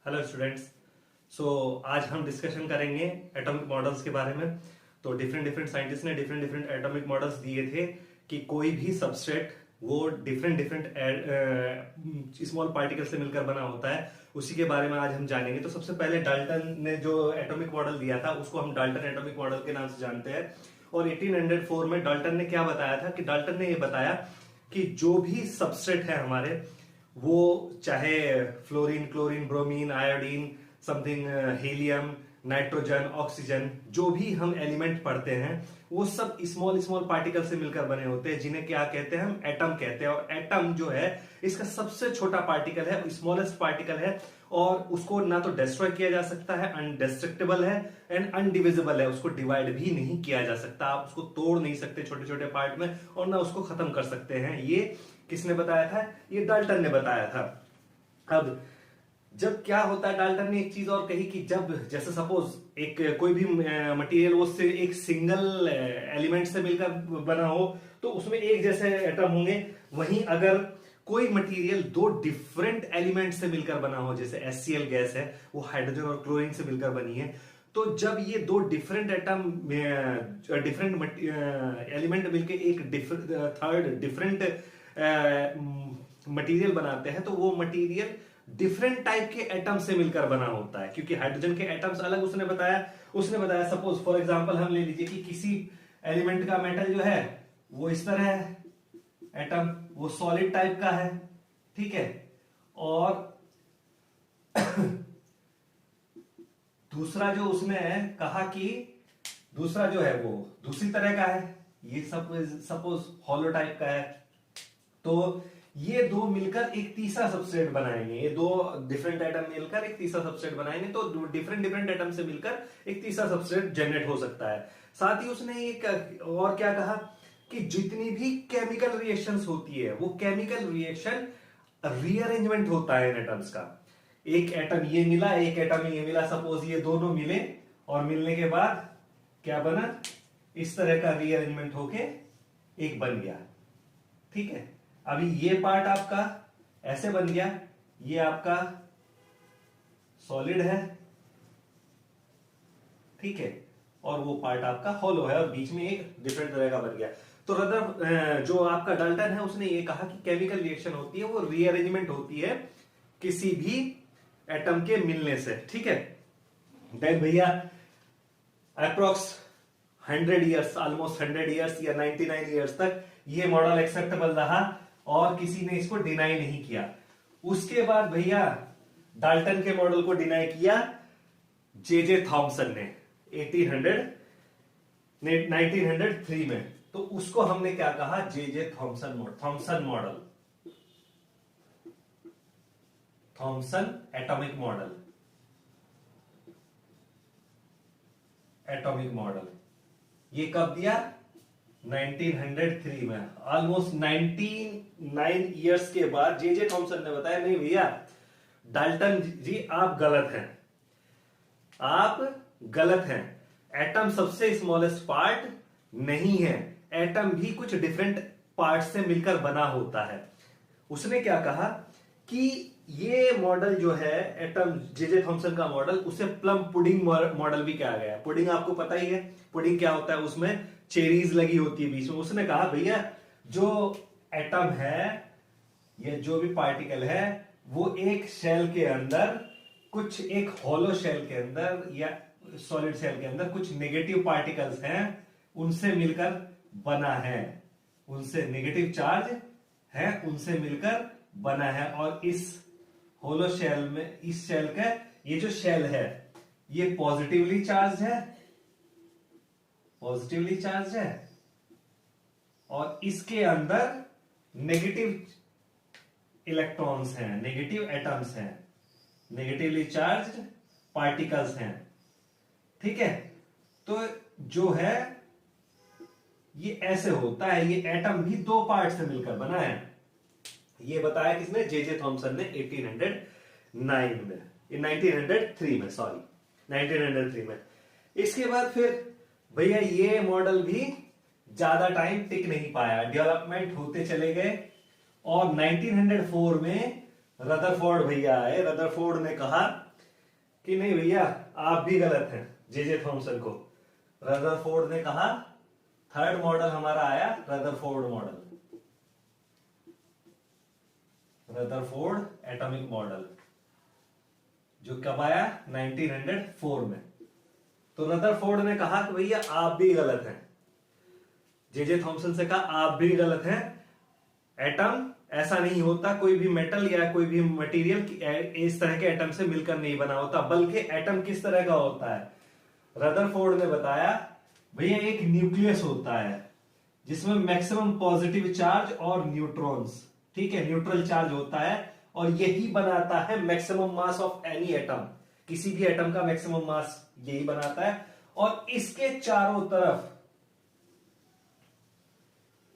Hello students. सो आज हम discussion करेंगे एटॉमिक मॉडल्स के बारे में। तो डिफरेंट डिफरेंट साइंटिस्ट ने डिफरेंट डिफरेंट एटॉमिक मॉडल्स दिए थे कि कोई भी सबस्ट्रेट वो डिफरेंट डिफरेंट स्मॉल पार्टिकल से मिलकर बना होता है। उसी के बारे में आज हम जानेंगे। तो सबसे पहले डाल्टन ने जो एटॉमिक मॉडल दिया था उसको हम डाल्टन एटॉमिक मॉडल के नाम से जानते हैं। और 1804 में डाल्टन ने क्या बताया था कि डाल्टन ने ये बताया कि जो भी सबस्ट्रेट है हमारे, वो चाहे fluorine, chlorine, bromine, iodine, something, helium, nitrogen, oxygen, जो भी हम एलिमेंट पढ़ते हैं वो सब स्मॉल स्मॉल पार्टिकल से मिलकर बने होते हैं, जिन्हें क्या कहते हैं, हम एटम कहते हैं। और एटम जो है इसका सबसे छोटा पार्टिकल है, स्मॉलेस्ट पार्टिकल है, और उसको ना तो डिस्ट्रॉय किया जा सकता है, अनडिस्ट्रक्टेबल है, एंड अनडिविजिबल है, उसको डिवाइड भी नहीं किया जा सकता। आप उसको तोड़ नहीं सकते छोटे छोटे पार्ट में, और ना उसको खत्म कर सकते हैं। ये किसने बताया था? ये डाल्टन ने बताया था। अब जब क्या होता है, डाल्टन ने एक चीज और कही कि जब जैसे सपोज एक कोई भी मटेरियल वो से एक सिंगल एलिमेंट से मिलकर बना हो तो उसमें एक जैसे एटम होंगे। वहीं अगर कोई मटेरियल दो डिफरेंट एलिमेंट से मिलकर बना हो, जैसे HCl गैस है, वो हाइड्रोजन और क्लोरीन से मिलकर बनी है, तो जब ये दो डिफरेंट एटम डिफरेंट एलिमेंट मिलकर एक थर्ड डिफरेंट मटेरियल बनाते हैं, तो वो मटेरियल डिफरेंट टाइप के एटम से मिलकर बना होता है। क्योंकि हाइड्रोजन के एटम्स अलग उसने बताया सपोज फॉर एग्जांपल हम ले लीजिए कि किसी एलिमेंट का मेटल जो है वो इस तरह है, एटम वो सॉलिड टाइप का है, ठीक है। और दूसरा जो उसने कहा कि दूसरा जो है वो दूसरी तरह का है, ये सपोज हॉलो टाइप का है। तो ये दो मिलकर एक तीसरा सबस्ट्रेट बनाएंगे, ये दो डिफरेंट एटम मिलकर एक तीसरा सबस्ट्रेट बनाएंगे, तो डिफरेंट डिफरेंट एटम से मिलकर एक तीसरा सबस्ट्रेट जनरेट हो सकता है। साथ ही उसने एक और क्या कहा कि जितनी भी केमिकल रिएक्शंस होती है वो केमिकल रिएक्शन रीअरेंजमेंट होता है इन एटम्स का। एक एटम ये मिला, एक एटम ये मिला, सपोज ये दोनों मिले और मिलने के बाद क्या बना, इस तरह का रीअरेंजमेंट होके एक बन गया, ठीक है। अभी ये पार्ट आपका ऐसे बन गया, ये आपका सॉलिड है, ठीक है, और वो पार्ट आपका हॉलो है और बीच में एक डिफरेंट तरह का बन गया। तो रदर जो आपका डाल्टन है उसने ये कहा कि केमिकल रिएक्शन होती है वो रीअरेंजमेंट होती है किसी भी एटम के मिलने से, ठीक है। देन भैया अप्रोक्स 100 ईयर्स, ऑलमोस्ट 100 ईयर्स या 99 ईयर्स तक ये मॉडल एक्सेप्टेबल रहा और किसी ने इसको डिनाई नहीं किया। उसके बाद भैया डाल्टन के मॉडल को डिनाई किया जे थॉमसन ने 1903 में। तो उसको हमने क्या कहा, J Thomson model, Thomson atomic model. ये कब दिया? 1903 में। ऑलमोस्ट 99 इयर्स के बाद जे थॉमसन ने बताया नहीं भैया डाल्टन जी आप गलत हैं, एटम सबसे स्मॉलेस्ट पार्ट नहीं है, एटम भी कुछ डिफरेंट पार्ट से मिलकर बना होता है। उसने क्या कहा कि ये मॉडल जो है एटम जे थॉमसन का मॉडल, उसे प्लम पुडिंग मॉडल भी कहा गया है। पुडिंग आपको पता ही है, पुडिंग क्या होता है, उसमें चेरीज लगी होती है बीच में। उसने कहा भैया जो एटम है या जो भी पार्टिकल है वो एक शेल के अंदर, कुछ एक हॉलो शेल के अंदर या सॉलिड शेल के अंदर कुछ नेगेटिव पार्टिकल्स हैं, उनसे मिलकर बना है, उनसे नेगेटिव चार्ज है, उनसे मिलकर बना है। और इस होलो शेल में, इस शेल का ये जो शेल है ये पॉजिटिवली चार्ज है, और इसके अंदर नेगेटिव इलेक्ट्रॉन्स हैं, नेगेटिव एटम्स हैं, नेगेटिवली चार्ज्ड पार्टिकल्स हैं, ठीक है। तो जो है ये ऐसे होता है, ये एटम भी दो पार्ट से मिलकर बना है। ये बताया किसने? जे थॉमसन ने 1903 में। इसके बाद फिर भैया ये मॉडल भी ज्यादा टाइम टिक नहीं पाया, डेवलपमेंट होते चले गए, और 1904 में रदरफोर्ड भैया आए। रदरफोर्ड ने कहा कि नहीं भैया आप भी गलत हैं, जे थॉमसन को। रदरफोर्ड ने कहा, थर्ड मॉडल हमारा आया Rutherford model, Rutherford atomic model, जो कब आया 1904 में। तो रदरफोर्ड ने कहा कि भैया आप भी गलत हैं, जे थॉमसन से कहा आप भी गलत हैं, एटम ऐसा नहीं होता, कोई भी मेटल या कोई भी मटेरियल इस तरह के एटम से मिलकर नहीं बना होता, बल्कि एटम किस तरह का होता है। रदरफोर्ड ने बताया भैया एक न्यूक्लियस होता है जिसमें मैक्सिमम पॉजिटिव चार्ज और न्यूट्रॉन्स, ठीक है, न्यूट्रल चार्ज होता है, और यही बनाता है maximum mass of any atom, किसी भी एटम का मैक्सिमम मास यही बनाता है। और इसके चारों तरफ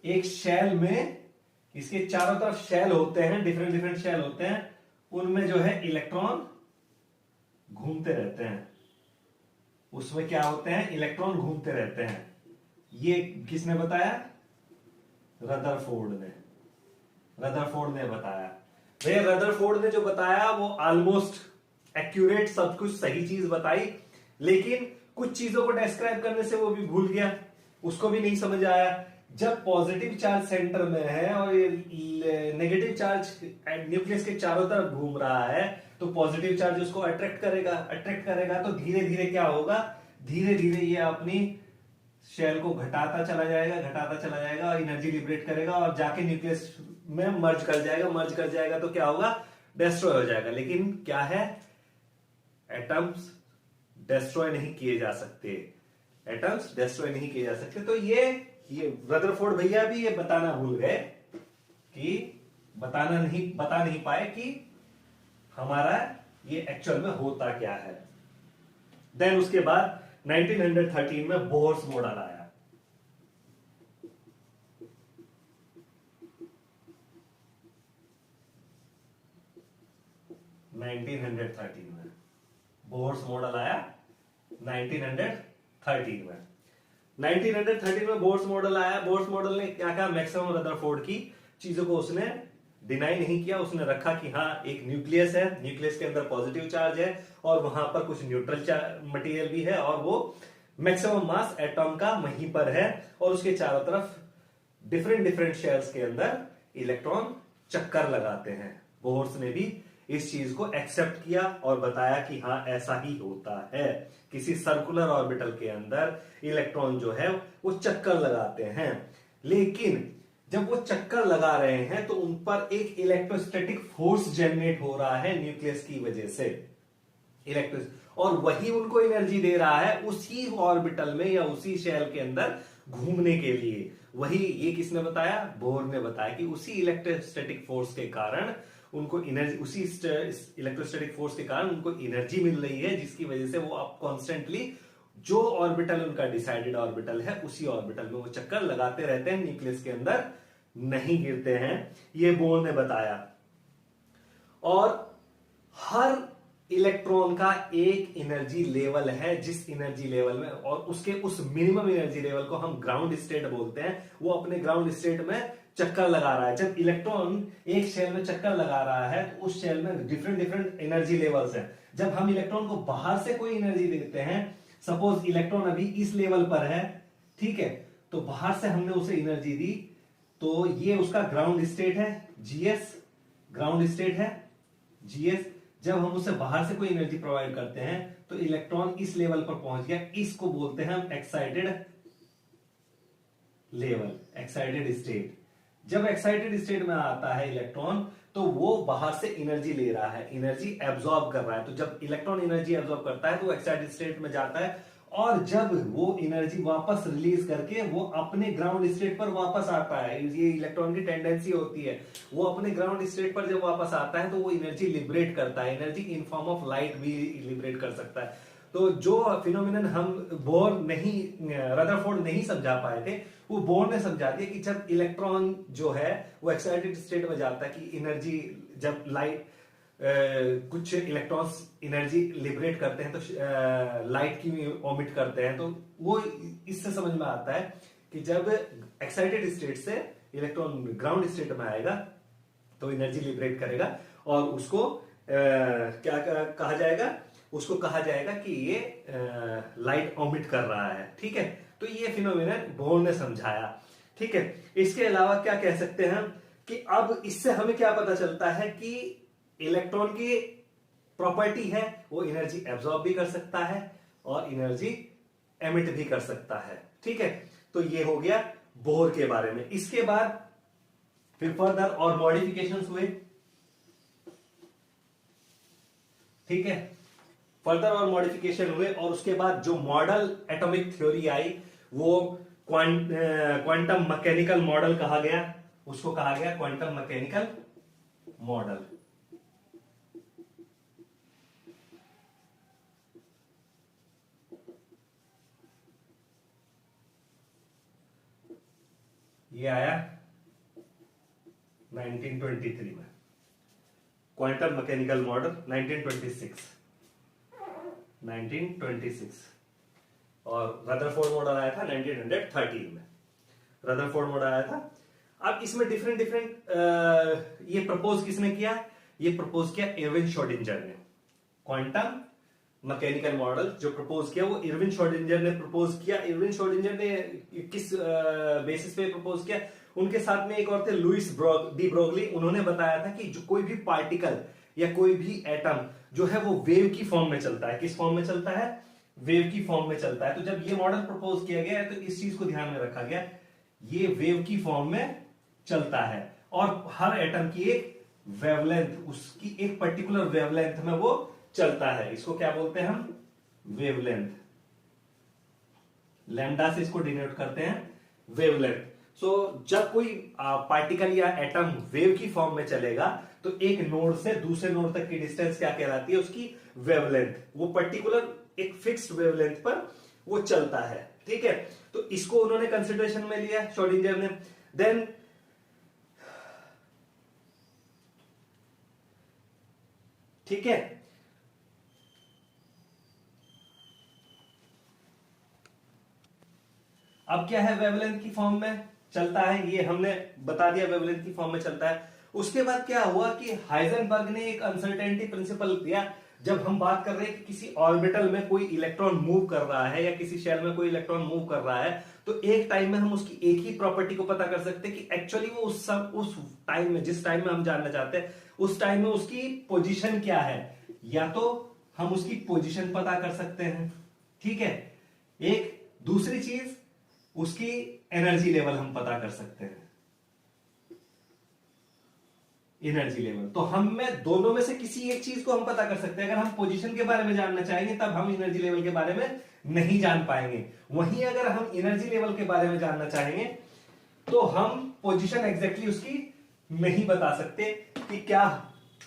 एक शेल में, इसके चारों तरफ शेल होते हैं, डिफरेंट डिफरेंट शेल होते हैं, उनमें जो है इलेक्ट्रॉन घूमते रहते हैं, उसमें क्या होते हैं, इलेक्ट्रॉन घूमते रहते हैं। ये किसने बताया, रदरफोर्ड ने, रदरफोर्ड ने बताया। भैया रदरफोर्ड ने जो बताया वो ऑलमोस्ट एक्यूरेट, सब कुछ सही चीज बताई, लेकिन कुछ चीजों को डिस्क्राइब करने से वो भी भूल गया, उसको भी नहीं समझ आया। जब पॉजिटिव चार्ज सेंटर में है और नेगेटिव चार्ज न्यूक्लियस के चारों तरफ घूम रहा है, तो पॉजिटिव चार्ज उसको अट्रैक्ट करेगा, तो धीरे धीरे क्या होगा, धीरे धीरे ये अपनी शेल को घटाता चला जाएगा और एनर्जी लिबरेट करेगा और जाके न्यूक्लियस में मर्ज कर जाएगा तो क्या होगा, डिस्ट्रॉय हो जाएगा। लेकिन क्या है, एटम्स डिस्ट्रॉय नहीं किए जा सकते, एटम्स डिस्ट्रॉय नहीं किए जा सकते। तो ये रदरफोर्ड भैया भी ये बताना भूल गए, कि बता नहीं पाए कि हमारा ये एक्चुअल में होता क्या है। देन उसके बाद 1913 में बोर्स मॉडल आया। बोर्स मॉडल आया 1913 में। 1913 में बोर्स मॉडल आया। बोर्स मॉडल ने क्या कहा, मैक्सिमम रदरफोर्ड की चीजों को उसने डिनाई नहीं किया, उसने रखा कि हाँ एक न्यूक्लियस है, न्यूक्लियस के अंदर पॉजिटिव चार्ज है और वहां पर कुछ न्यूट्रल मटेरियल भी है, और वो मैक्सिमम मास एटॉम का वहीं पर है, और उसके चारों तरफ डिफरेंट डिफरेंट शेल्स के अंदर इलेक्ट्रॉन चक्कर लगाते हैं। बोर्स ने भी इस चीज को एक्सेप्ट किया और बताया कि हाँ ऐसा ही होता है, किसी सर्कुलर ऑर्बिटल के अंदर इलेक्ट्रॉन जो है वो चक्कर लगाते हैं। लेकिन जब वो चक्कर लगा रहे हैं तो उन पर एक इलेक्ट्रोस्टैटिक फोर्स जनरेट हो रहा है न्यूक्लियस की वजह से, और वही उनको एनर्जी दे रहा है उसी ऑर्बिटल में या उसी शेल के अंदर घूमने के लिए। वही ये किसने बताया, बोर ने बताया कि उसी इलेक्ट्रोस्टैटिक फोर्स के कारण उनको एनर्जी, उसी इलेक्ट्रोस्टैटिक फोर्स के कारण उनको एनर्जी मिल रही है, जिसकी वजह से वो अब कॉन्स्टेंटली जो ऑर्बिटल उनका डिसाइडेड ऑर्बिटल है उसी ऑर्बिटल में वो चक्कर लगाते रहते हैं, न्यूक्लियस के अंदर नहीं गिरते हैं, ये बोर ने बताया। और हर इलेक्ट्रॉन का एक एनर्जी लेवल है, जिस एनर्जी लेवल में, और उसके उस मिनिमम एनर्जी लेवल को हम ग्राउंड स्टेट बोलते हैं, वो अपने ग्राउंड स्टेट में चक्कर लगा रहा है। जब इलेक्ट्रॉन एक शेल में चक्कर लगा रहा है तो उस शेल में डिफरेंट डिफरेंट एनर्जी लेवल्स हैं। जब हम इलेक्ट्रॉन को बाहर से कोई एनर्जी देते हैं, सपोज इलेक्ट्रॉन अभी इस लेवल पर है, ठीक है, तो बाहर से हमने उसे एनर्जी दी, तो ये उसका ग्राउंड स्टेट है, जीएस ग्राउंड स्टेट है, जीएस। जब हम उसे बाहर से कोई एनर्जी प्रोवाइड करते हैं तो इलेक्ट्रॉन इस लेवल पर पहुंच गया, इसको बोलते हैं हम एक्साइटेड लेवल, एक्साइटेड स्टेट। जब एक्साइटेड स्टेट में आता है इलेक्ट्रॉन तो वो बाहर से एनर्जी ले रहा है, एनर्जी एब्जॉर्ब कर रहा है। तो जब इलेक्ट्रॉन एनर्जी एब्जॉर्ब करता है तो वो एक्साइटेड स्टेट में जाता है, और जब वो एनर्जी वापस रिलीज करके वो अपने ग्राउंड स्टेट पर वापस आता है, ये इलेक्ट्रॉन की टेंडेंसी होती है, वो अपने ग्राउंड स्टेट पर जब वापस आता है तो वो एनर्जी लिबरेट करता है, energy in form of light भी लिबरेट कर सकता है। तो जो फिनोमिनन हम बोर नहीं, रदरफोर्ड नहीं समझा पाए थे, वो बोर ने समझा दिया कि जब इलेक्ट्रॉन जो है वो एक्साइटेड स्टेट में जाता है, कि एनर्जी जब लाइट कुछ इलेक्ट्रॉन्स एनर्जी लिबरेट करते हैं तो लाइट की ओमिट करते हैं, तो वो इससे समझ में आता है कि जब एक्साइटेड स्टेट से इलेक्ट्रॉन ग्राउंड स्टेट में आएगा तो एनर्जी लिबरेट करेगा और उसको क्या कहा जाएगा, उसको कहा जाएगा कि ये लाइट ऑमिट कर रहा है। ठीक है, तो ये फिनोमिनन बोर ने समझाया। ठीक है, इसके अलावा क्या कह सकते हैं हम कि अब इससे हमें क्या पता चलता है कि इलेक्ट्रॉन की प्रॉपर्टी है वो एनर्जी एब्जॉर्ब भी कर सकता है और एनर्जी एमिट भी कर सकता है। ठीक है, तो ये हो गया बोर के बारे में। इसके बाद फिर फर्दर और मॉडिफिकेशंस हुए। ठीक है, फर्दर और मॉडिफिकेशन हुए और उसके बाद जो मॉडल एटॉमिक थ्योरी आई वो क्वांटम मैकेनिकल मॉडल कहा गया, उसको कहा गया क्वांटम मैकेनिकल मॉडल। ये आया 1923 में, क्वांटम मैकेनिकल मॉडल 1926 और रदरफोर्ड मॉडल आया था 1913 में। रदरफोर्ड मॉडल आया था। अब इसमें डिफरेंट ये प्रपोज किसने किया? ये प्रपोज किया इरविन श्रोडिंगर ने। क्वांटम मैकेनिकल मॉडल जो प्रपोज किया वो इरविन श्रोडिंगर ने प्रपोज किया। इरविन श्रोडिंगर ने किस बेसिस पे प्रपोज किया? उनके साथ में एक और थे लुइस डी ब्रोगली। उन्होंने बताया था कि जो कोई भी पार्टिकल या कोई भी एटम जो है वो वेव की फॉर्म में चलता है। किस फॉर्म में चलता है? वेव की फॉर्म में चलता है। तो जब ये मॉडल प्रपोज किया गया तो इस चीज को ध्यान में रखा गया, ये वेव की फॉर्म में चलता है और हर एटम की एक वेवलेंथ, उसकी एक पर्टिकुलर वेवलेंथ में वो चलता है। इसको क्या बोलते हैं हम? वेवलेंथ। लैम्डा से इसको डिनोट करते हैं वेवलेंथ। सो जब कोई पार्टिकल या एटम वेव की फॉर्म में चलेगा तो एक नोड से दूसरे नोड तक की डिस्टेंस क्या कहलाती है? उसकी वेवलेंथ। वो पर्टिकुलर एक फिक्स्ड वेवलेंथ पर वो चलता है। ठीक है, तो इसको उन्होंने कंसिडरेशन में लिया श्रोडिंगर ने। देन ठीक है, अब क्या है? वेवलेंथ की फॉर्म में चलता है, ये हमने बता दिया वेवलेंथ की फॉर्म में चलता है। उसके बाद क्या हुआ कि हाइजेनबर्ग ने एक अनसर्टेनिटी प्रिंसिपल दिया। जब हम बात कर रहे हैं कि किसी ऑर्बिटल में कोई इलेक्ट्रॉन मूव कर रहा है या किसी शेल में कोई इलेक्ट्रॉन मूव कर रहा है तो एक टाइम में हम उसकी एक ही प्रॉपर्टी को पता कर सकते हैं कि एक्चुअली वो उस टाइम में, जिस टाइम में हम जानना चाहते हैं उस टाइम में उसकी पोजीशन क्या है। या तो हम उसकी पोजीशन पता कर सकते हैं, ठीक है। एक दूसरी चीज, उसकी एनर्जी लेवल हम पता कर सकते हैं, एनर्जी लेवल। तो हम में दोनों में से किसी एक चीज को हम पता कर सकते हैं। अगर हम पोजीशन के बारे में जानना चाहेंगे तब हम एनर्जी लेवल के बारे में नहीं जान पाएंगे। वहीं अगर हम एनर्जी लेवल के बारे में जानना चाहेंगे तो हम पोजीशन एग्जैक्टली उसकी नहीं बता सकते कि क्या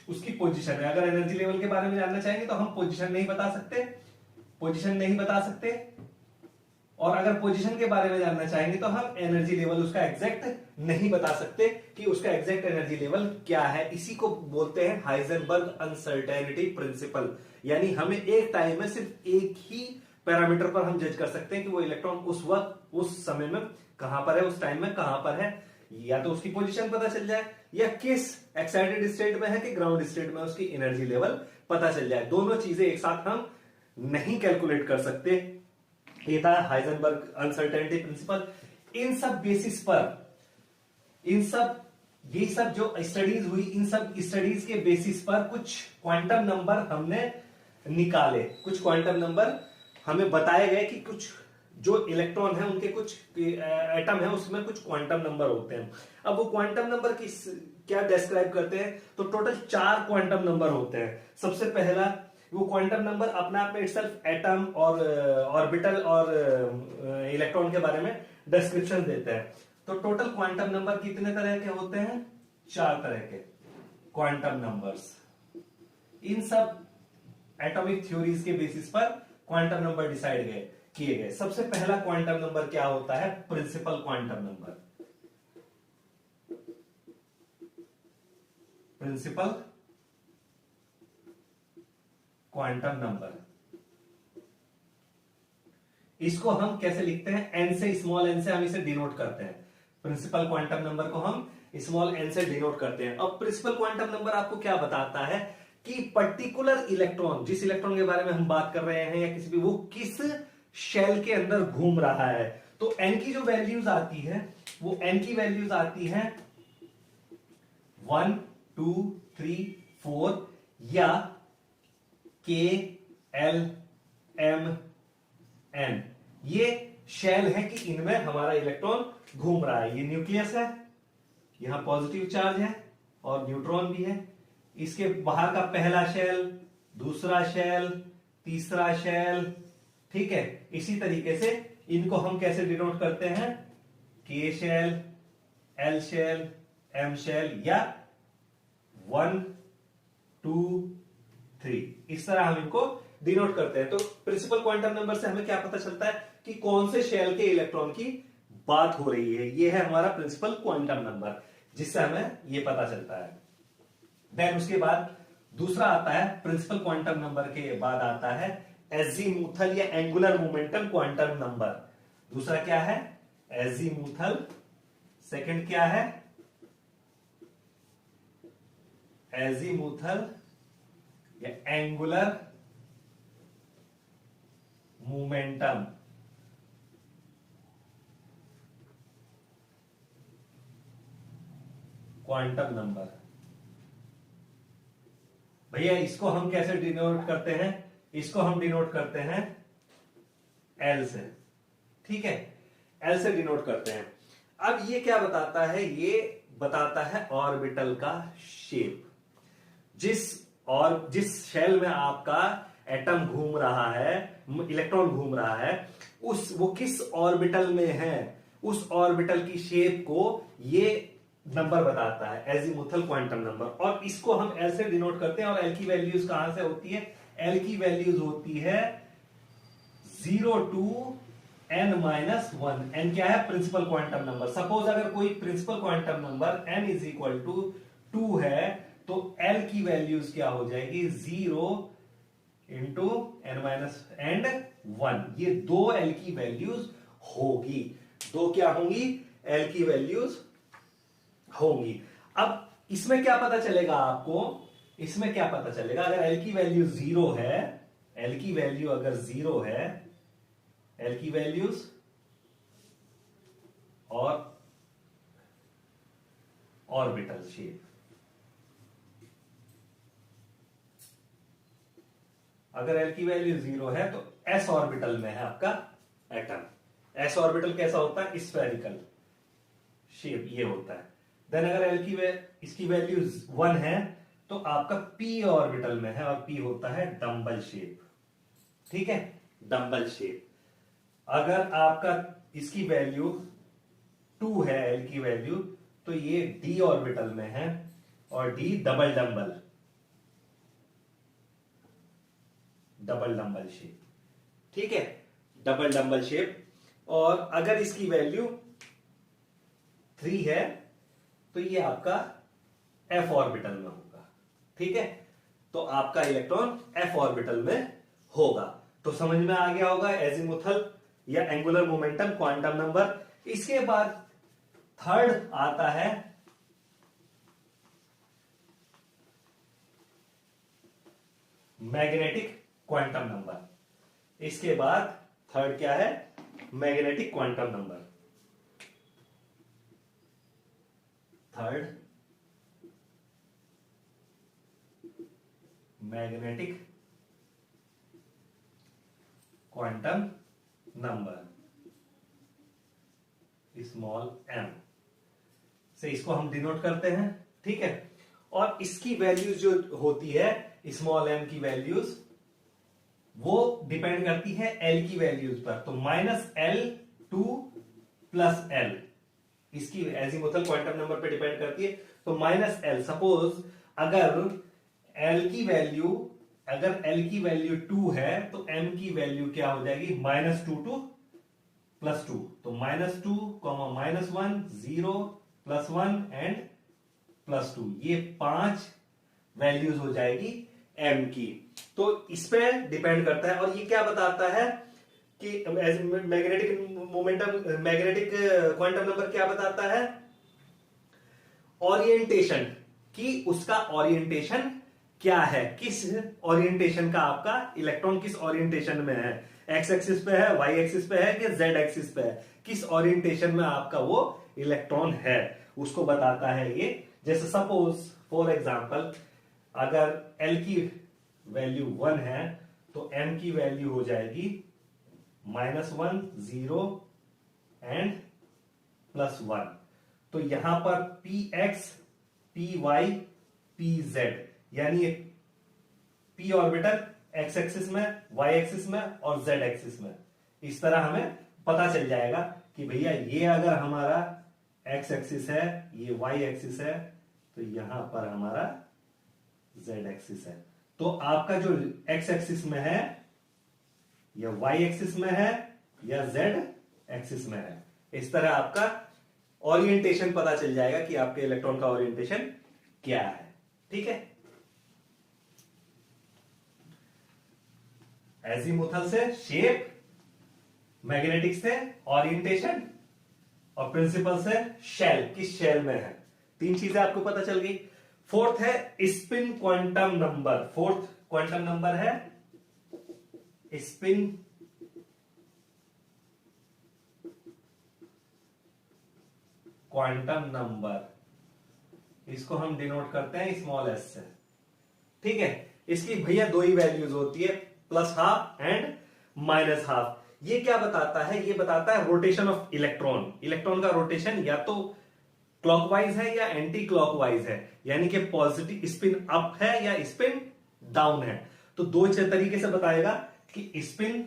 उसकी पोजीशन है। अगर एनर्जी लेवल के बारे में जानना चाहेंगे तो हम पोजीशन नहीं बता सकते, पोजीशन नहीं बता सकते। और अगर पोजीशन के बारे में जानना चाहेंगे तो हम एनर्जी लेवल उसका एग्जैक्ट नहीं बता सकते कि उसका एग्जैक्ट एनर्जी लेवल क्या है। इसी को बोलते हैं हाइजेनबर्ग अनसर्टेनिटी प्रिंसिपल। यानी हमें एक टाइम में सिर्फ एक ही पैरामीटर पर हम जज कर सकते हैं कि वो इलेक्ट्रॉन उस वक्त उस समय में कहां पर है, उस टाइम में कहां पर है। या तो उसकी पोजीशन पता चल जाए या किस एक्साइटेड स्टेट में है कि ग्राउंड स्टेट में, उसकी एनर्जी लेवल पता चल जाए। दोनों चीजें एक साथ हम नहीं कैलकुलेट कर सकते। ये था हाइजेनबर्ग अनसर्टेनिटी प्रिंसिपल। इन सब बेसिस पर, ये सब जो स्टडीज हुई, इन सब स्टडीज के बेसिस पर कुछ क्वांटम नंबर हमने निकाले। कुछ क्वांटम नंबर हमें बताए गए कि कुछ जो इलेक्ट्रॉन है उनके कुछ एटम है उसमें कुछ क्वांटम नंबर होते हैं। अब वो क्वांटम नंबर किस क्या डिस्क्राइब करते हैं? तो टोटल 4 क्वांटम नंबर होते हैं। सबसे पहला वो क्वांटम नंबर अपने आप में इटसेल्फ एटम और ऑर्बिटल और इलेक्ट्रॉन के बारे में डिस्क्रिप्शन देते हैं। तो टोटल क्वांटम नंबर कितने तरह के होते हैं? 4 तरह के क्वांटम नंबर्स। इन सब एटॉमिक थ्योरीज के बेसिस पर क्वांटम नंबर डिसाइड किए गए। सबसे पहला क्वांटम नंबर क्या होता है? Principal quantum number. Principal quantum number, इसको हम कैसे लिखते हैं? एन से, स्मॉल एन से हम इसे डिनोट करते हैं। प्रिंसिपल क्वांटम नंबर को हम स्मॉल एन से डिनोट करते हैं। अब प्रिंसिपल क्वांटम नंबर आपको क्या बताता है कि पर्टिकुलर इलेक्ट्रॉन, जिस इलेक्ट्रॉन के बारे में हम बात कर रहे हैं या किसी भी, वो किस शेल के अंदर घूम रहा है। तो n की जो वैल्यूज आती है वो n की वैल्यूज आती है 1 2 3 4 या k l m n। ये शेल है कि इनमें हमारा इलेक्ट्रॉन घूम रहा है। ये न्यूक्लियस है, यहां पॉजिटिव चार्ज है और न्यूट्रॉन भी है। इसके बाहर का पहला शेल, दूसरा शेल, तीसरा शेल, ठीक है। इसी तरीके से इनको हम कैसे डिनोट करते हैं, K shell, L shell, M shell या 1 2 3, इस तरह हम इनको डिनोट करते हैं। तो प्रिंसिपल क्वांटम नंबर से हमें क्या पता चलता है कि कौन से शेल के इलेक्ट्रॉन की बात हो रही है। ये है हमारा प्रिंसिपल क्वांटम नंबर, जिससे हमें ये पता चलता है। देन उसके बाद दूसरा आता है, प्रिंसिपल क्वांटम नंबर के बाद आता है एजीमुथल या एंगुलर मोमेंटम क्वांटम नंबर। दूसरा क्या है, एजीमुथल। सेकंड क्या है, एजीमुथल या एंगुलर मोमेंटम क्वांटम नंबर। भैया इसको हम कैसे डिनोट करते हैं, इसको हम डिनोट करते हैं एल से, ठीक है, एल से डिनोट करते हैं। अब ये क्या बताता है, ये बताता है ऑर्बिटल का शेप। जिस शेल में आपका एटम घूम रहा है, इलेक्ट्रॉन घूम रहा है, वो किस ऑर्बिटल में है, उस ऑर्बिटल की शेप को ये नंबर बताता है, एजीमुथल क्वांटम नंबर। और इसको हम एल से डिनोट करते हैं। और एल की वैल्यूज कहां से होती है, एल की वैल्यूज होती है 0 to n-1। n क्या है, प्रिंसिपल क्वांटम नंबर। सपोज अगर कोई principal quantum number n is equal to 2 है, तो l की वैल्यूज क्या हो जाएगी, 0 इंटू n-1। ये 2 l की वैल्यूज होगी, 2 क्या होंगी, l की वैल्यूज होंगी। अब इसमें क्या पता चलेगा आपको, इसमें क्या पता चलेगा, अगर l की वैल्यू 0 है, l की वैल्यू अगर 0 है, l की वैल्यूज और ऑर्बिटल शेप, अगर l की वैल्यू 0 है तो s ऑर्बिटल में है आपका एटम। s ऑर्बिटल कैसा होता है, स्फेरिकल शेप ये होता है। देन अगर l की इसकी वैल्यू 1 है तो आपका p ऑर्बिटल में है, और p होता है डंबल शेप, ठीक है, डंबल शेप। अगर आपका इसकी वैल्यू 2 है, l की वैल्यू, तो ये d ऑर्बिटल में है, और d डबल डंबल शेप, ठीक है, डबल डंबल शेप। और अगर इसकी वैल्यू 3 है तो ये आपका f ऑर्बिटल में होगा, ठीक है। तो आपका इलेक्ट्रॉन f ऑर्बिटल में होगा। तो समझ में आ गया होगा एजीमुथल या एंगुलर मोमेंटम क्वांटम नंबर। इसके बाद थर्ड आता है मैग्नेटिक क्वांटम नंबर। इसके बाद थर्ड क्या है, magnetic quantum number. Third magnetic quantum number, small m से इसको हम डिनोट करते हैं, ठीक है। और इसकी वैल्यूज जो होती है, स्मॉल m की वैल्यूज, वो डिपेंड करती है l की वैल्यूज पर। तो -L to +L इसकी एजीमुथल क्वांटम नंबर पे डिपेंड करती है। तो -L, सपोज अगर L की वैल्यू 2 है तो m की वैल्यू क्या हो जाएगी, -2 to +2। तो -2, -1, 0, +1 एंड +2, ये 5 वैल्यूज हो जाएगी m की। तो इस पे डिपेंड करता है। और ये क्या बताता है कि मैग्नेटिक क्वांटम नंबर क्या बताता है, ओरिएंटेशन, कि उसका ओरिएंटेशन क्या है, किस ओरिएंटेशन का आपका इलेक्ट्रॉन किस ओरिएंटेशन में है, एक्स एक्सिस पे है, वाई एक्सिस पे है कि जेड एक्सिस पे है, किस ओरिएंटेशन में आपका वो इलेक्ट्रॉन है, उसको बताता है ये। जैसे सपोज फॉर एग्जांपल अगर एल की वैल्यू 1 है तो एम की वैल्यू हो जाएगी -1 0 एंड +1। तो यहां पर P X P Y P Z यानी पी ऑर्बिटल एक्स एक्सिस में, वाई एक्सिस में और जेड एक्सिस में, इस तरह हमें पता चल जाएगा कि भैया ये अगर हमारा एक्स एक्सिस है, ये वाई एक्सिस है, तो यहां पर हमारा जेड एक्सिस है। तो आपका जो एक्स एक्सिस में है या वाई एक्सिस में है या जेड एक्सिस में है, इस तरह आपका ओरिएंटेशन पता चल जाएगा कि आपके इलेक्ट्रॉन का ओरिएंटेशन क्या है। ठीक है, एजीमुथल से शेप, मैग्नेटिक से ओरिएंटेशन और प्रिंसिपल से शेल, किस शेल में है, 3 चीजें आपको पता चल गई। फोर्थ है spin quantum number. Fourth quantum number है स्पिन क्वांटम नंबर, इसको हम डिनोट करते हैं स्मॉल एस से। ठीक है, इसकी भैया 2 ही वैल्यूज होती है, +12 एंड -12। ये क्या बताता है, ये बताता है रोटेशन ऑफ इलेक्ट्रॉन। इलेक्ट्रॉन का रोटेशन या तो क्लॉकवाइज है या एंटी क्लॉकवाइज है, यानी कि पॉजिटिव स्पिन अप है या स्पिन डाउन है। तो 2 तरीके से बताएगा कि स्पिन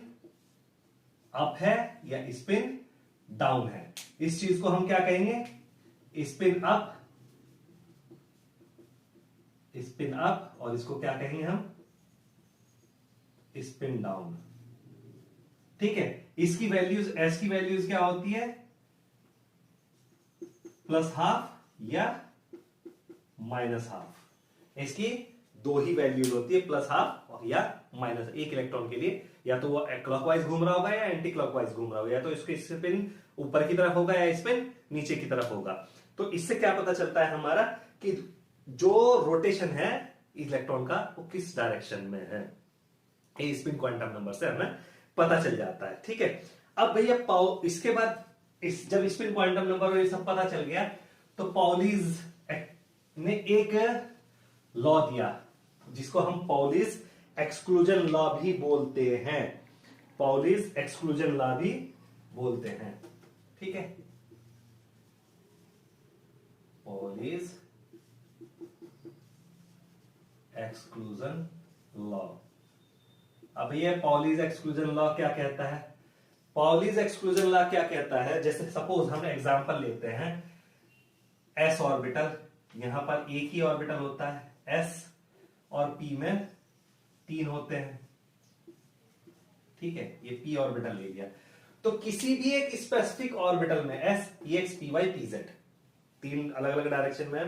अप है या स्पिन डाउन है। इस चीज को हम क्या कहेंगे, स्पिन अप, स्पिन अप, और इसको क्या कहेंगे हम, स्पिन डाउन। ठीक है, इसकी वैल्यूज, एस की वैल्यूज क्या होती है, +12 या -12। इसकी 2 ही वैल्यूज होती है, +12 या माइनस। एक इलेक्ट्रॉन के लिए या तो वो क्लॉकवाइज घूम रहा होगा या एंटी क्लॉकवाइज घूम रहा होगा, या तो इसके स्पिन ऊपर की तरफ होगा या स्पिन नीचे की तरफ होगा। तो इससे क्या पता चलता है हमारा कि जो रोटेशन है इलेक्ट्रॉन का वो किस डायरेक्शन में है, ये स्पिन क्वांटम नंबर से हमें पता चल जाता है। ठीक है, अब भैया इसके बाद जब स्पिन क्वांटम नंबर और ये सब पता चल गया तो पाउलीज ने एक लॉ दिया जिसको हम पाउलीज एक्सक्लूजन लॉ भी बोलते हैं। पाउलीज एक्सक्लूजन लॉ भी बोलते हैं। ठीक है, पाउलीज एक्सक्लूजन लॉ। अब ये पाउलीज एक्सक्लूजन लॉ क्या कहता है, पाउलीज एक्सक्लूजन लॉ क्या कहता है, जैसे सपोज हम एग्जांपल लेते हैं एस ऑर्बिटल, यहां पर एक ही ऑर्बिटल होता है एस और पी में 3 होते हैं। ठीक है, ये पी ऑर्बिटल ले लिया, तो किसी भी एक स्पेसिफिक ऑर्बिटल में S P X P Y P Z 3 अलग अलग डायरेक्शन में है,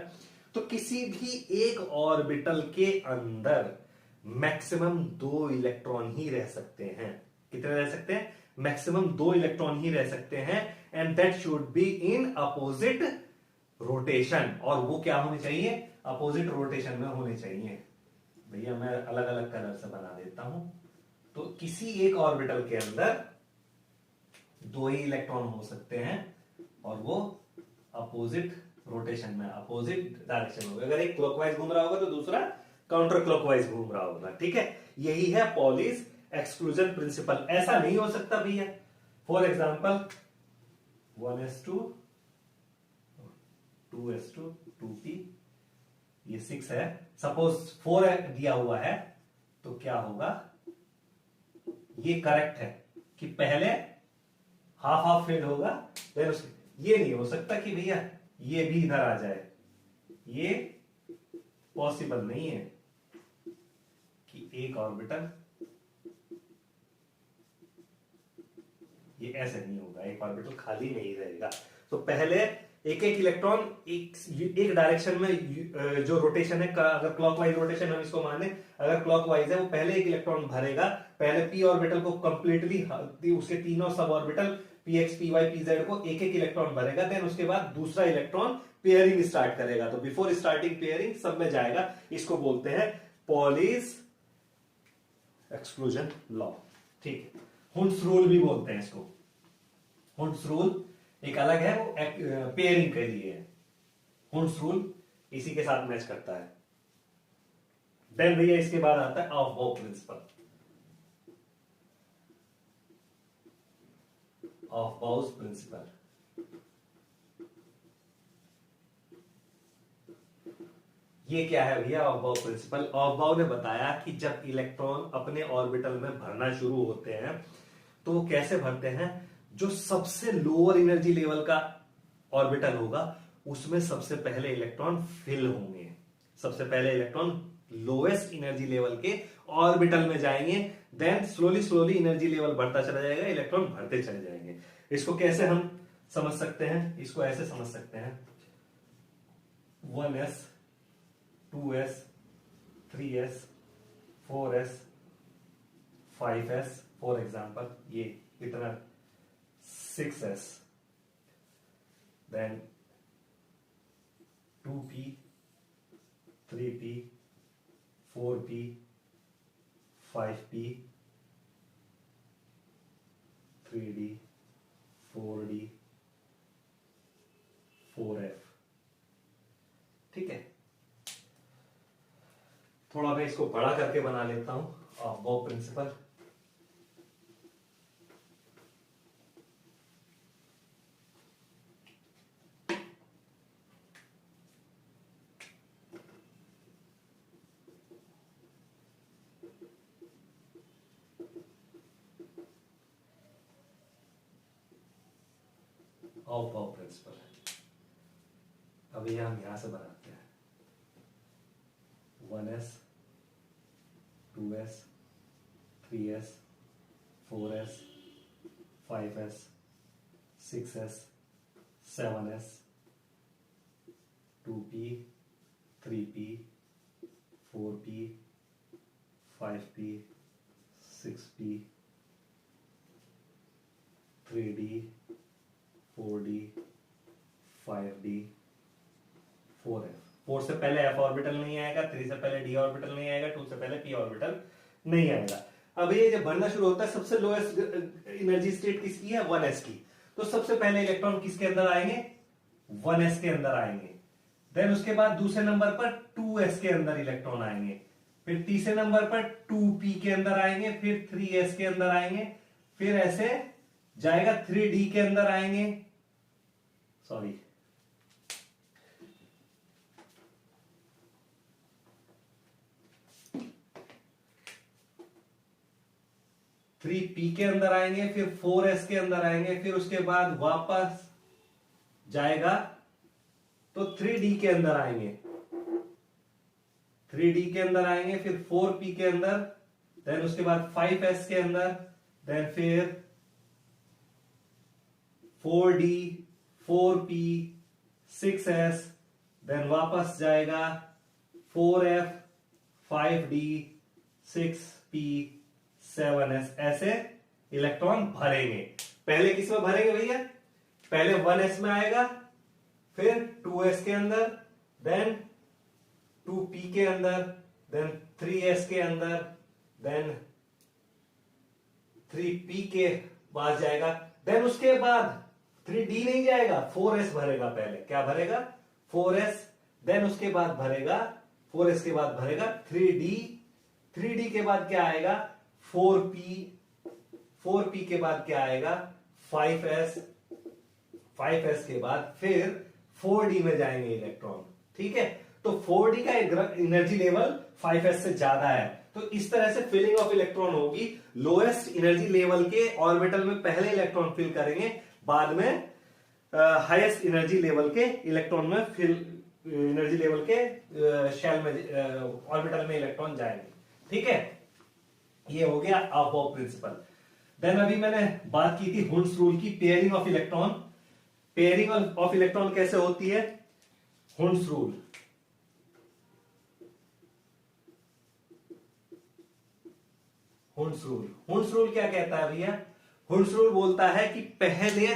तो किसी भी एक ऑर्बिटल के अंदर मैक्सिमम 2 इलेक्ट्रॉन ही रह सकते हैं। कितने रह सकते हैं, मैक्सिमम 2 इलेक्ट्रॉन ही रह सकते हैं, and that should be in opposite rotation. और वो क्या होने चाहिए, अपोजिट रोटेशन में होने चाहिए। भैया मैं अलग अलग कलर से बना देता हूं। तो किसी एक ऑर्बिटल के अंदर 2 ही इलेक्ट्रॉन हो सकते हैं और वो अपोजिट रोटेशन में, अपोजिट डायरेक्शन में होगा। अगर एक क्लॉकवाइज घूम रहा होगा तो दूसरा काउंटर क्लॉकवाइज घूम रहा होगा। ठीक है, यही है पाउलीज एक्सक्लूजन प्रिंसिपल। ऐसा नहीं हो सकता भैया, for example 1s2 2s2 2p, ये 6 है, सपोज 4 दिया हुआ है, तो क्या होगा, ये करेक्ट है कि पहले हाफ हाफ फिल होगा, फिर ये नहीं हो सकता कि भैया ये भी इधर आ जाए, ये पॉसिबल नहीं है कि एक ऑर्बिटल, ये ऐसे नहीं होगा, एक ऑर्बिटल खाली नहीं रहेगा। तो पहले एक एक इलेक्ट्रॉन एक डायरेक्शन में जो रोटेशन है, अगर क्लॉकवाइज रोटेशन हम इसको माने, अगर क्लॉकवाइज है वो पहले एक इलेक्ट्रॉन भरेगा, पहले पी ऑर्बिटल को कंप्लीटली, उसके तीनों सब orbital P X P Y P Z को एक एक इलेक्ट्रॉन भरेगा, देन उसके बाद दूसरा इलेक्ट्रॉन पेयरिंग स्टार्ट करेगा। तो बिफोर स्टार्टिंग पेयरिंग सब में जाएगा, इसको बोलते हैं पॉलीज एक्सक्लूजन लॉ, ठीक है। हुंड्स रूल भी बोलते हैं इसको। हुंड्स रूल एक अलग है, वो पेयरिंग के लिए है। हुंड्स रूल इसी के साथ मैच करता है। देन भैया इसके बाद आता है अफबाउ प्रिंसिपल। अफबाउ's प्रिंसिपल, ये क्या है भैया अफबाउ प्रिंसिपल? अफबाउ ने बताया कि जब इलेक्ट्रॉन अपने ऑर्बिटल में भरना शुरू होते हैं तो वो कैसे भरते हैं, जो सबसे लोअर एनर्जी लेवल का ऑर्बिटल होगा उसमें सबसे पहले इलेक्ट्रॉन फिल होंगे। सबसे पहले इलेक्ट्रॉन लोएस्ट एनर्जी लेवल के ऑर्बिटल में जाएंगे, then slowly slowly energy level बढ़ता चला जाएगा, इलेक्ट्रॉन भरते चले जाएंगे। इसको कैसे हम समझ सकते हैं? इसको ऐसे समझ सकते हैं, 1s 2s 3s 4s 5s, for example ये इतना 6s, then 2p 3p 4p 5p 3d 4d 4f, ठीक है। थोड़ा मैं इसको बड़ा करके बना लेता हूं अफबाउ प्रिंसिपल। अफबाउ प्रिंसिपल अभी हम यहां से बनाते हैं, 1s 2s 3s 4s 5s 6s 7s 2p 3p 4p 5p 6p 3d 4d 5d 4f। 4 से पहले f ऑर्बिटल नहीं आएगा, 3 से पहले d ऑर्बिटल नहीं आएगा, 2 से पहले p ऑर्बिटल नहीं आएगा। अब ये जब बढ़ना शुरू होता है, सबसे लोएस्ट एनर्जी स्टेट किसकी है? 1s की। तो सबसे पहले इलेक्ट्रॉन किसके अंदर आएंगे? 1s के अंदर आएंगे। देन उसके बाद दूसरे नंबर पर 2s के अंदर इलेक्ट्रॉन आएंगे, फिर तीसरे नंबर पर 2p के अंदर आएंगे, फिर 3s के अंदर आएंगे, फिर ऐसे जाएगा 3d के अंदर आएंगे, सॉरी 3p के अंदर आएंगे, फिर 4s के अंदर आएंगे, फिर उसके बाद वापस जाएगा तो 3d के अंदर आएंगे, 3d के अंदर आएंगे, फिर 4p के अंदर, देन उसके बाद 5s के अंदर, देन फिर 4d 4p 6s, देन वापस जाएगा 4f 5d 6p 7s। ऐसे इलेक्ट्रॉन भरेंगे। पहले किस में भरेंगे भैया? पहले 1s में आएगा, फिर 2s के अंदर, देन 2p के अंदर, देन 3s के अंदर, देन 3p के बाद जाएगा, देन उसके बाद 3d नहीं जाएगा, 4s भरेगा। पहले क्या भरेगा? 4s, देन उसके बाद भरेगा 4s के बाद भरेगा 3d, 3d के बाद क्या आएगा? 4p, 4p के बाद क्या आएगा? 5s, 5s के बाद फिर 4d में जाएंगे इलेक्ट्रॉन, ठीक है। तो 4d का एनर्जी लेवल 5s से ज्यादा है, तो इस तरह से फिलिंग ऑफ इलेक्ट्रॉन होगी। लोएस्ट एनर्जी लेवल के ऑर्बिटल में पहले इलेक्ट्रॉन फिल करेंगे, बाद में हाईएस्ट एनर्जी लेवल के इलेक्ट्रॉन में फिल, एनर्जी लेवल के शेल में ऑर्बिटल में इलेक्ट्रॉन जाएंगे, ठीक है। ये हो गया अफबाउ प्रिंसिपल। देन अभी मैंने बात की थी हुंड्स रूल की, pairing of electron. Pairing of electron कैसे होती है? Hund's rule, Hund's rule, Hund's rule क्या कहता है भैया? हुंड्स रूल बोलता है कि पहले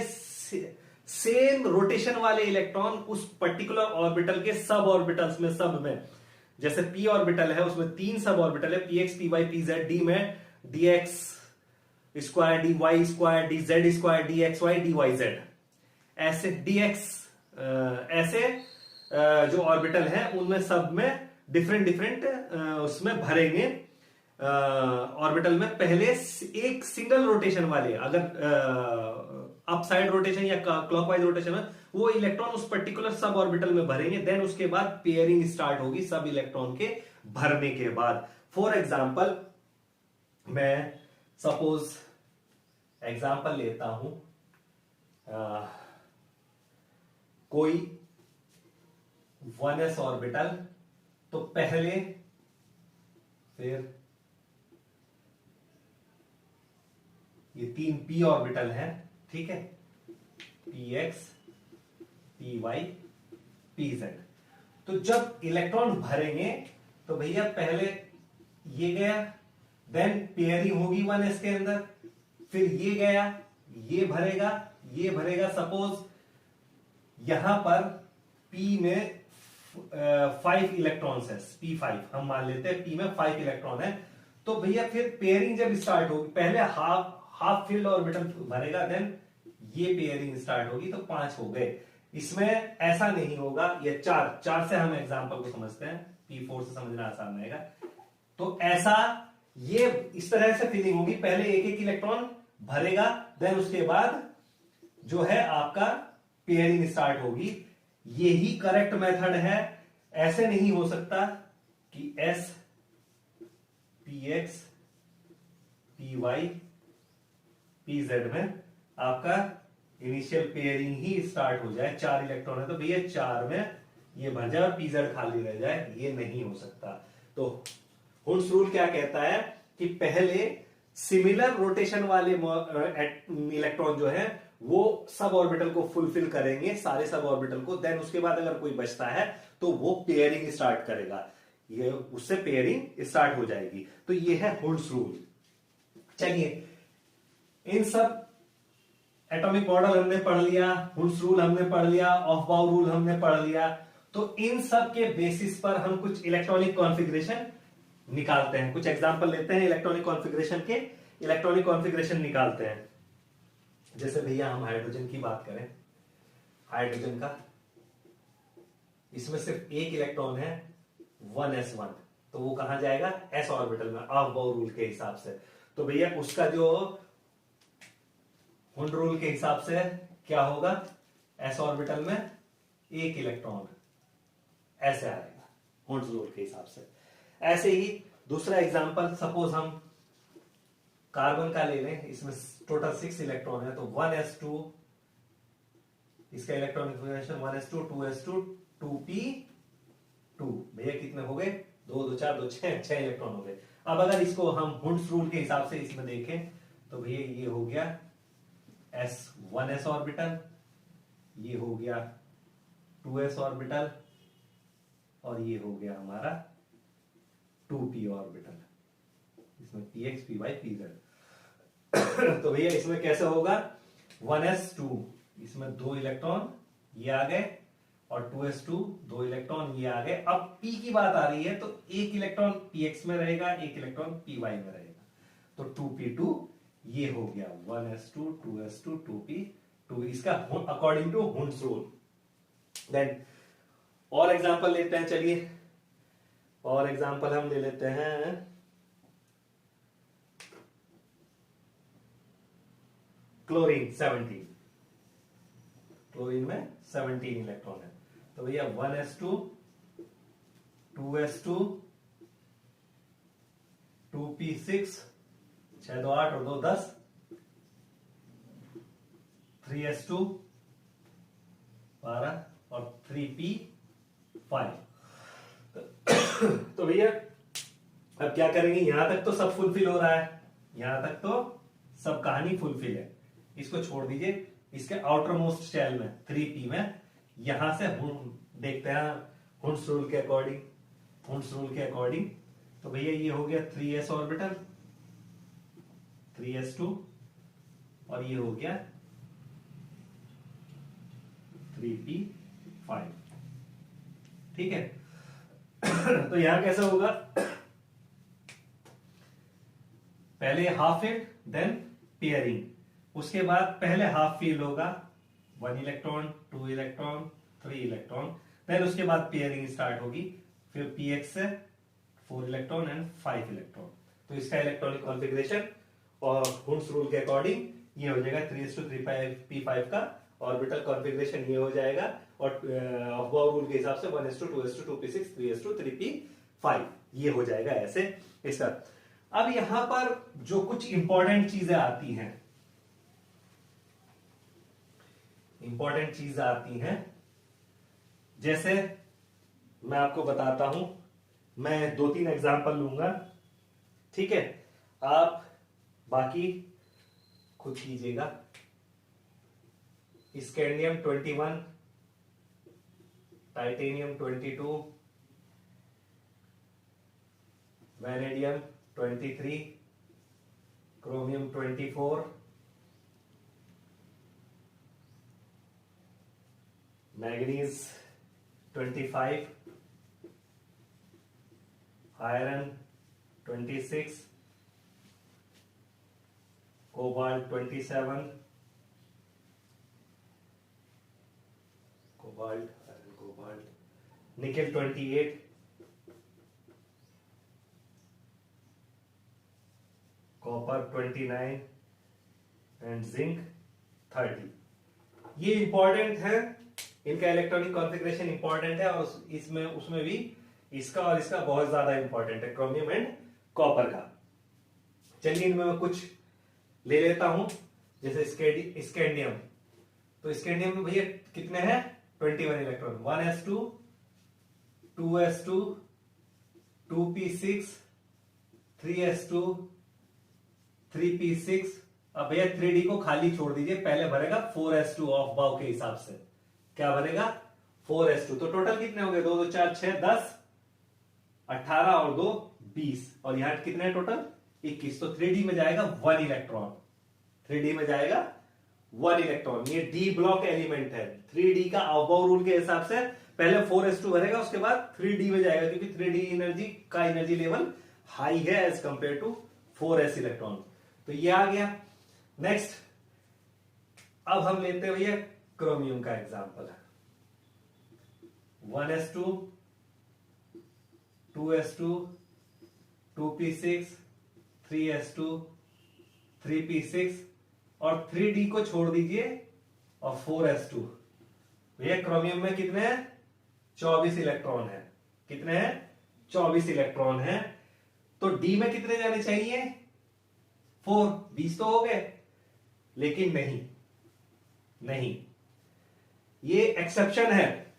सेम रोटेशन वाले इलेक्ट्रॉन उस पर्टिकुलर ऑर्बिटल के सब ऑर्बिटल्स में, सब में जैसे p ऑर्बिटल है उसमें 3 सब ऑर्बिटल है, px py pz, d में dx square dy square dz square dxy dyz, ऐसे dx ऐसे जो ऑर्बिटल है उनमें सब में डिफरेंट डिफरेंट उसमें भरेंगे ऑर्बिटल में। पहले एक सिंगल रोटेशन वाले, अगर अप साइड रोटेशन या क्लॉकवाइज रोटेशन है, वो इलेक्ट्रॉन उस पर्टिकुलर सब ऑर्बिटल में भरेंगे। देन उसके बाद पेयरिंग स्टार्ट होगी सब इलेक्ट्रॉन के भरने के बाद। फॉर एग्जाम्पल मैं सपोज एग्जाम्पल लेता हूं, कोई 1s ऑर्बिटल, तो पहले फिर ये 3 p ऑर्बिटल है, ठीक है, px py pz। तो जब इलेक्ट्रॉन भरेंगे तो भैया पहले ये गया, देन पेयरिंग होगी 1s के अंदर, फिर ये गया, ये भरेगा, ये भरेगा। सपोज यहां पर p में 5 इलेक्ट्रॉन्स है, p5 हम मान लेते हैं, p में 5 इलेक्ट्रॉन है। तो भैया फिर पेयरिंग जब स्टार्ट होगी, पहले हाफ फील्ड ऑर्बिटल भरेगा, देन ये पेयरिंग स्टार्ट होगी, तो 5 हो गए। इसमें ऐसा नहीं होगा, ये 4 से हम एग्जांपल को समझते हैं, p4 से समझना आसान रहेगा। तो ऐसा ये इस तरह से फीलिंग होगी, पहले एक एक इलेक्ट्रॉन भरेगा, देन उसके बाद जो है आपका पेयरिंग स्टार्ट होगी। यही करेक्ट मेथड है, ऐसे नहीं हो सकता कि s px py pz में आपका इनिशियल पेयरिंग ही स्टार्ट हो जाए। 4 इलेक्ट्रॉन है तो भैया 4 में ये भर जाए और pz खाली रह जाए, ये नहीं हो सकता। तो हुड्स रूल क्या कहता है कि पहले सिमिलर रोटेशन वाले इलेक्ट्रॉन जो है वो सब ऑर्बिटल को फुलफिल करेंगे, सारे सब ऑर्बिटल को। देन उसके बाद अगर कोई बचता है तो वो पेयरिंग स्टार्ट करेगा, ये उससे पेयरिंग स्टार्ट हो जाएगी। तो ये है हुड्स रूल। चलिए, इन सब एटॉमिक मॉडल हमने पढ़ लिया, हुड्स रूल हमने पढ़ लिया, ऑफबाउ रूल हमने पढ़ लिया। तो इन सब के बेसिस पर हम कुछ इलेक्ट्रॉनिक कॉन्फ़िगरेशन निकालते हैं। कुछ एग्जांपल लेते हैं इलेक्ट्रॉनिक कॉन्फ़िगरेशन के, इलेक्ट्रॉनिक कॉन्फ़िगरेशन निकालते हैं। जैसे भैया हम हाइड्रोजन की बात करें, हाइड्रोजन का इसमें सिर्फ एक इलेक्ट्रॉन है 1s1, तो वो कहां जाएगा, s ऑर्बिटल में, ऑफबाउ रूल के हिसाब से। तो भैया उसका जो हुड रूल के हिसाब से क्या होगा, s ऑर्बिटल में एक इलेक्ट्रॉन ऐसे आएगा हुड रूल के हिसाब से। ऐसे ही दूसरा एग्जांपल, सपोज हम कार्बन का ले लें, इसमें टोटल 6 इलेक्ट्रॉन है, तो 1s2, इसका electron configuration 1s2 2s2 2p2, भैया कितने हो गए, 2 2 4 2 6 इलेक्ट्रॉन हो गए। अब अगर इसको हम हुड्स रूल के हिसाब से इसमें देखें तो भैया ये हो गया s1s ऑर्बिटल, ये हो गया 2s ऑर्बिटल, और ये हो गया हमारा 2p ऑर्बिटल, इसमें px py pz। तो भैया इसमें कैसे होगा, 1s2, इसमें 2 इलेक्ट्रॉन ये आ गए, और 2s2 2 इलेक्ट्रॉन ये आ गए। अब p की बात आ रही है तो एक इलेक्ट्रॉन px में रहेगा, एक इलेक्ट्रॉन py में रहेगा, तो 2p2 ये हो गया 1s2 2s2 2p2, इसका according to Hund's rule. Then और एग्जांपल लेते हैं, चलिए और एग्जांपल हम ले लेते हैं, क्लोरीन 17, क्लोरीन में 17 इलेक्ट्रॉन है, तो भैया 1s2 2s2 2p6, 6 2 8 और 2 10, 3s2 12 और 3p5। तो भैया अब क्या करेंगे, यहां तक तो सब फुलफिल हो रहा है, यहां तक तो सब कहानी फुलफिल है, इसको छोड़ दीजिए। इसके आउटर मोस्ट शेल में 3p में यहां से देखते हैं हुड्स रूल के अकॉर्डिंग, हुड्स रूल के अकॉर्डिंग। तो भैया ये हो गया 3s ऑर्बिटल 3s2, और ये हो गया 3p5, ठीक है। तो यहां कैसा होगा, पहले हाफ फील्ड देन पेयरिंग, उसके बाद पहले हाफ फील्ड होगा 1 इलेक्ट्रॉन 2 इलेक्ट्रॉन 3 इलेक्ट्रॉन, देन उसके बाद पेयरिंग स्टार्ट होगी, फिर px से 4 इलेक्ट्रॉन एंड 5 इलेक्ट्रॉन। तो इसका इलेक्ट्रॉनिक कॉन्फ़िगरेशन और हुंस रूल के अकॉर्डिंग ये हो जाएगा 3:3p5 का ऑर्बिटल कॉन्फ़िगरेशन ये हो जाएगा, और अफबाउ रूल के हिसाब से 1:2:2p6 3:3p5 ये हो जाएगा ऐसे इसका। अब यहां पर जो कुछ इंपॉर्टेंट चीजें आती हैं, इंपॉर्टेंट चीज आती हैं, जैसे मैं आपको बताता हूं, मैं 2-3 एग्जांपल लूंगा, ठीक है, आप बाकी खुद कीजिएगा। Scandium 21, titanium 22, vanadium 23, chromium 24, manganese 25, iron 26, cobalt 27, nickel 28, copper 29 and zinc 30। ये इंपॉर्टेंट है, इनका इलेक्ट्रॉनिक कॉन्फ़िगरेशन इंपॉर्टेंट है, और इसमें उसमें भी इसका और इसका बहुत ज्यादा इंपॉर्टेंट है, क्रोमियम एंड कॉपर का। चलिए इनमें मैं कुछ ले लेता हूं, जैसे स्कैंडियम, तो स्कैंडियम में भैया कितने हैं 21 electron, 1s2 2s2 2p6 3s2 3p6। अब भैया 3d को खाली छोड़ दीजिए, पहले भरेगा 4s2 ऑफ बाउ के हिसाब से, क्या भरेगा 4s2। तो टोटल कितने हो गए, 2 2 4 6 10 18 और 2 20, और यहां कितने टोटल 21। तो 3d में जाएगा 1 इलेक्ट्रॉन, 3d में जाएगा 1 इलेक्ट्रॉन। ये डी ब्लॉक एलिमेंट है, 3d का अफबाउ रूल के हिसाब से पहले 4s2 भरेगा, उसके बाद 3d में जाएगा, क्योंकि 3d एनर्जी का एनर्जी लेवल हाई है as compare to 4s electron. तो ये आ गया। नेक्स्ट अब हम लेते हैं भैया क्रोमियम का एग्जांपल है, 1s2 2s2 2p6 3s2 3p6, और 3d को छोड़ दीजिए और 4s2। भैया क्रोमियम में कितने हैं 24 इलेक्ट्रॉन है, कितने हैं 24 इलेक्ट्रॉन है। तो d में कितने जाने चाहिए 4, 20 तो हो गए, लेकिन नहीं, ये एक्सेप्शन है,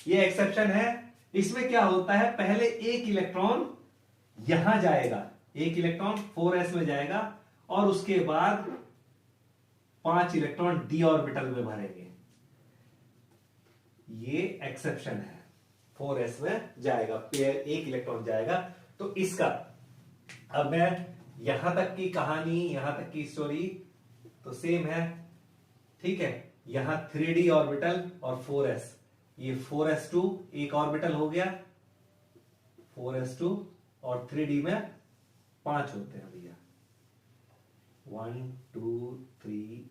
ये एक्सेप्शन है। इसमें क्या होता है, पहले एक इलेक्ट्रॉन यहां जाएगा, एक इलेक्ट्रॉन 4s में जाएगा, और उसके बाद 5 इलेक्ट्रॉन d ऑर्बिटल में भरेंगे, ये एक्सेप्शन है, 4s में जाएगा, पेयर एक इलेक्ट्रॉन जाएगा। तो इसका अब मैं यहां तक की कहानी, यहां तक की स्टोरी तो सेम है, ठीक है। यहां 3d ऑर्बिटल और 4s, ये 4s2 एक ऑर्बिटल हो गया, 4s2, और 3d में 5 होते हैं भैया, 1 2 3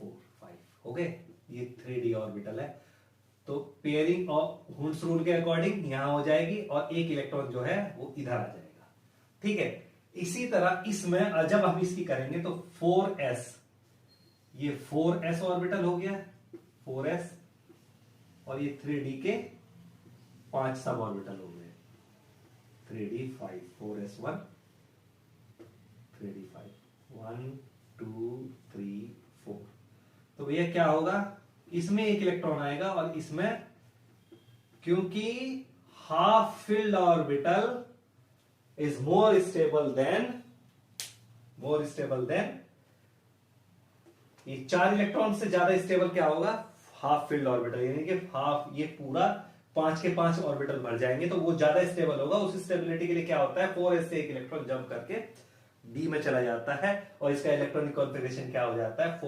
4 5 हो गए, ये 3d ऑर्बिटल है। तो पेयरिंग और हुंस रूल के अकॉर्डिंग यहां हो जाएगी, और एक इलेक्ट्रॉन जो है वो इधर आ जाएगा, ठीक है। इसी तरह इसमें जब हम इसकी करेंगे तो 4s, ये 4s ऑर्बिटल हो गया 4s, और ये 3d के 5 सब ऑर्बिटल हो गए, 3d 5 4s1 3d 5 1 2 3 4। तो भैया क्या होगा, इसमें एक इलेक्ट्रॉन आएगा, और इसमें क्योंकि half filled orbital is more stable then ये 4 इलेक्ट्रॉन से ज्यादा स्टेबल क्या होगा हाफ फील्ड ऑर्बिटल, यानी कि हाफ, ये पूरा 5 के 5 ऑर्बिटल भर जाएंगे, तो वो ज्यादा स्टेबल होगा। उस स्टेबिलिटी के लिए क्या होता है, 4s से एक इलेक्ट्रॉन जंप करके d में चला जाता है, और इसका इलेक्ट्रॉनिक कॉन्फ़िगरेशन क्या हो जाता है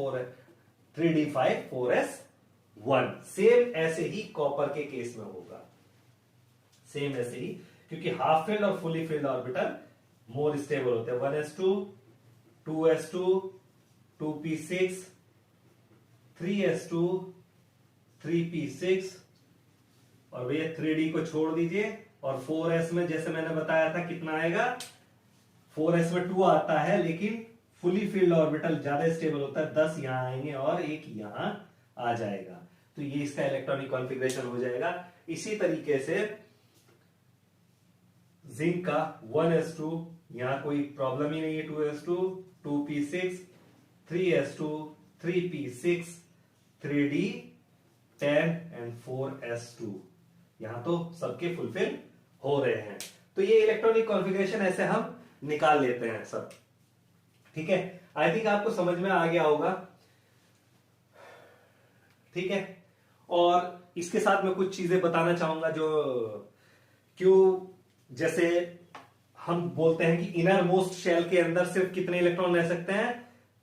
3d5 4s1। सेम ऐसे ही कॉपर के केस में होगा, सेम ऐसे ही, क्योंकि हाफ फिल्ड और fully filled orbital more stable होते हैं। 1s2, 2s2, 2p6, 3s2, 3p6, और भैया 3d को छोड़ दीजिए, और 4s में जैसे मैंने बताया था कितना आएगा, 4s में 2 आता है, लेकिन फुली फिल्ड ऑर्बिटल ज्यादा स्टेबल होता है, 10 यहां आएंगे और एक यहां आ जाएगा। तो ये इसका इलेक्ट्रॉनिक कॉन्फ़िगरेशन हो जाएगा। इसी तरीके से जिंक का 1s2, यहां कोई प्रॉब्लम ही नहीं है, 2s2, 2p6, 3s2, 3p6, 3d, 10 and 4s2, यहां तो सबके फुलफिल हो रहे हैं। तो ये इलेक्ट्रॉनिक कॉन्फ़िगरेशन ऐसे हम निकाल लेते हैं सब। ठीक है, आई थिंक आपको समझ में आ गया होगा। ठीक है, और इसके साथ मैं कुछ चीजें बताना चाहूंगा जो क्यों, जैसे हम बोलते हैं कि इनर मोस्ट शेल के अंदर सिर्फ कितने इलेक्ट्रॉन रह सकते हैं,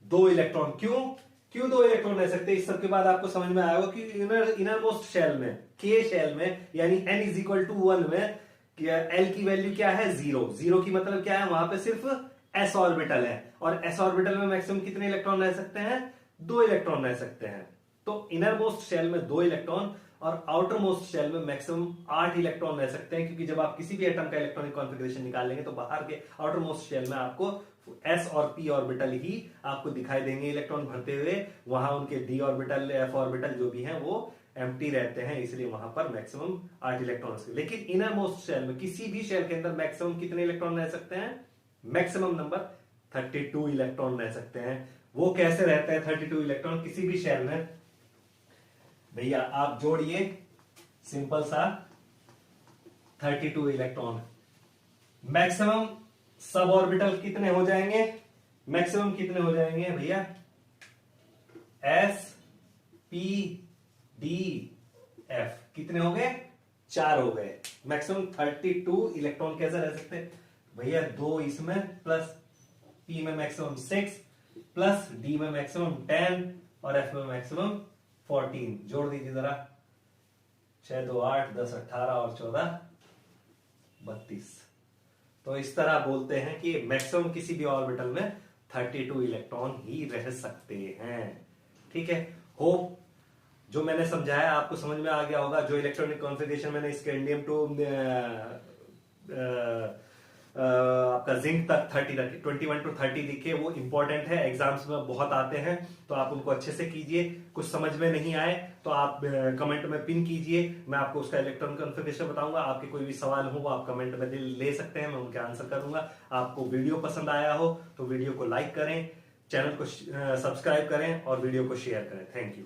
2 इलेक्ट्रॉन। क्यों 2 इलेक्ट्रॉन रह सकते हैं, इस सब के बाद आपको समझ में आएगा कि इनर मोस्ट शेल में, के शेल में, यानी n इज इक्वल टू 1 में एल की वैल्यू क्या है, 0 की मतलब क्या है, वहां पे सिर्फ s ऑर्बिटल है, और s ऑर्बिटल में मैक्सिमम कितने इलेक्ट्रॉन रह सकते हैं, 2 इलेक्ट्रॉन रह सकते हैं। तो इनर मोस्ट शेल में 2 इलेक्ट्रॉन और आउटर मोस्ट शेल में मैक्सिमम 8 इलेक्ट्रॉन रह सकते हैं, क्योंकि जब आप किसी भी एटम का इलेक्ट्रॉनिक कॉन्फ़िगरेशन निकालेंगे तो बाहर के आउटर मोस्ट शेल में आपको s और p ऑर्बिटल ही आपको दिखाई देंगे इलेक्ट्रॉन भरते हुए, वहां उनके d ऑर्बिटल, f ऑर्बिटल जो भी हैं वो एम्प्टी रहते हैं, इसलिए वहां पर मैक्सिमम 8 इलेक्ट्रॉन। लेकिन इनर मोस्ट शेल में, किसी भी शेल के अंदर मैक्सिमम कितने इलेक्ट्रॉन रह सकते हैं, मैक्सिमम नंबर 32 इलेक्ट्रॉन रह सकते हैं। वो कैसे रहते हैं 32 इलेक्ट्रॉन किसी भी शेल में, भैया आप जोड़िए सिंपल सा 32 इलेक्ट्रॉन, मैक्सिमम सब ऑर्बिटल कितने हो जाएंगे, मैक्सिमम कितने हो जाएंगे भैया, s p d f कितने हो गए, 4 हो गए। मैक्सिमम 32 इलेक्ट्रॉन कैसे रह सकते हैं भैया, 2 इसमें प्लस p में मैक्सिमम 6 प्लस d में मैक्सिमम 10 और f में मैक्सिमम 14, जोड़ दीजिए जरा, 6 2 8 10 18 और 14 32। तो इस तरह बोलते हैं कि मैक्सिमम किसी भी ऑर्बिटल में 32 इलेक्ट्रॉन ही रह सकते हैं। ठीक है, होप जो मैंने समझाया आपको समझ में आ गया होगा। जो इलेक्ट्रॉनिक कॉन्फ़िगरेशन मैंने स्कैंडियम टू आपका जिंक तक 21 to 30 लिखे, वो इंपॉर्टेंट है, एग्जाम्स में बहुत आते हैं, तो आप उनको अच्छे से कीजिए। कुछ समझ में नहीं आए तो आप कमेंट में पिन कीजिए, मैं आपको उसका इलेक्ट्रॉनिक कॉन्फ़िगरेशन बताऊंगा। आपके कोई भी सवाल हो वो आप कमेंट में ले सकते हैं, मैं उनके आंसर करूंगा। आपको वीडियो पसंद आया हो तो वीडियो को लाइक करें, चैनल को सब्सक्राइब करें और वीडियो को शेयर करें। Thank you.